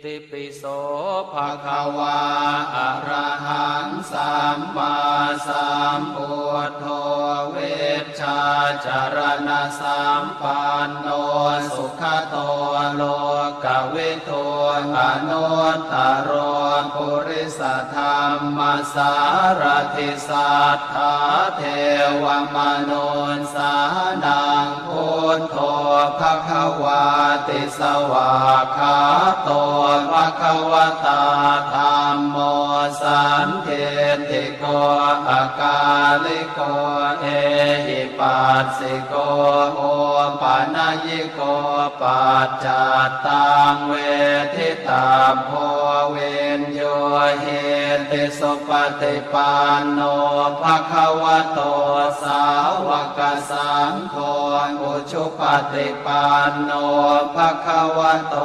ติปิโสภะคะวาอะระหังสัมมาสัมพุทโธเวชชาจารณะสัมปันโนสุขโตโลกวิทูอนุตตรปุริสธรรมสารถิสัทธาเทวมนุสสานังพุทโธภะคะวาติสวากขาโตภะคะวตาธัมโมสันเทติโกอะกาลิโกเอหิปัสสิโกโอปานายิโกปัจจัตตังเวทิตาโพเวนโยเหติสุปฏิปันโนภะคะวะโตสาวกสังโฆอุชุปฏิปันโนภะคะวะโต